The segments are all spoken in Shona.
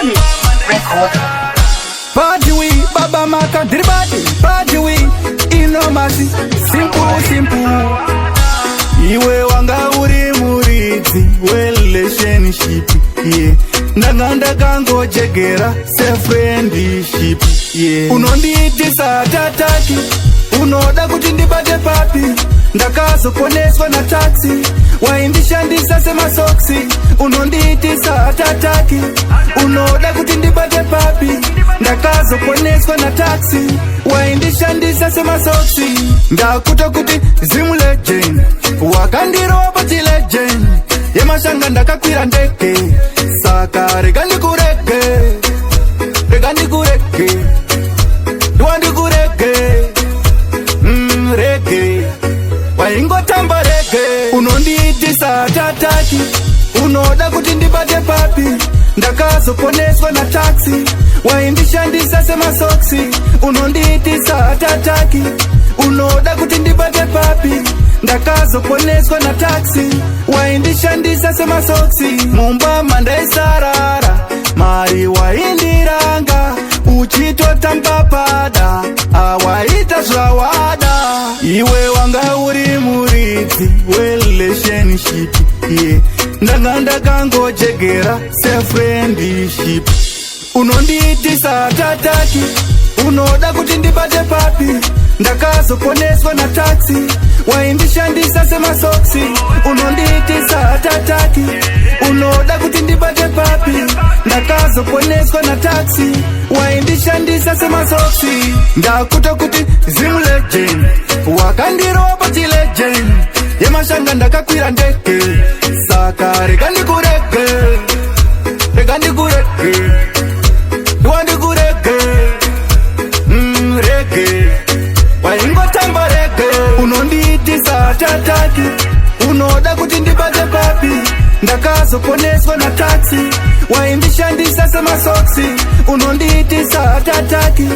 Solid record. Party we, Baba Maka Dribati. Party we, Inomasi. Simple, simple. Iwe wanga uri muridzi relationship, yeah. Ndaganda kango jegera se friendship, yeah. Unondiitisa tataki, unoda kuti ndibate papi. Ndakazoponeswa na taxi, waindishandisa sema soksi. Unondiitisa tataki, unoda kuti ndibate papi. Ndakazoponeswa na taxi, waindishandisa sema soksi. Ndakuta kuti zimu legend, wakandirowa pati legend. Yemashanga ndakakwira ndeke, saka rega ndikureke, rega ndikureke, dwa ndikureke, rege, waingotamba rege. Unondiitisa tataki, unoda kuti ndibate papi. Ndakazoponeswa na taxi, waindishandisa sema soksi. Unondiitisa tataki, unoda kuti ndibate papi. Ndakazoponeswa na taxi, waindishandisa sema soksi. Mumba mandaisarara, mari waindiranga. Uchitota mpapada, awaita zwawada. Iwe wanga uri muridzi relationship, yeah. Ndaganda kango jegera se friendship. Unondiitisa tataki, unoda kuti ndibate papi. Ndakazoponeswa na taxi, waindishandisa sema soksi. Unondiitisa tataki, unoda kuti ndibate papi. Ndakazoponeswa na taxi, waindishandisa sema soksi. Ndakuta kuti zimu legend, wakandirowa pati legend. Yemashanga ndakakwira ndeke, saka rega ndikureke, rega ndikureke, dwa ndikureke, rege, waingotamba rege. Unondiitisa tataki, unoda kuti ndibate papi. Ndakazoponeswa na taxi, waindishandisa sema soksi. Unondiitisa tataki,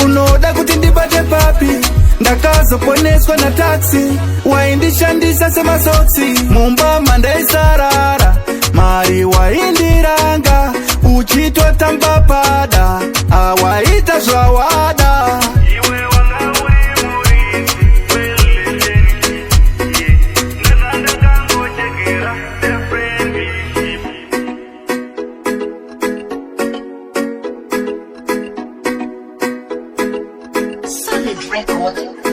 unoda kuti ndibate papi. Ndakazoponeswa na taxi, waindishandisa sema soksi. Mumba mandaisarara, mari waindiranga. Uchitota mpapada, awaita zwawada. Solid record.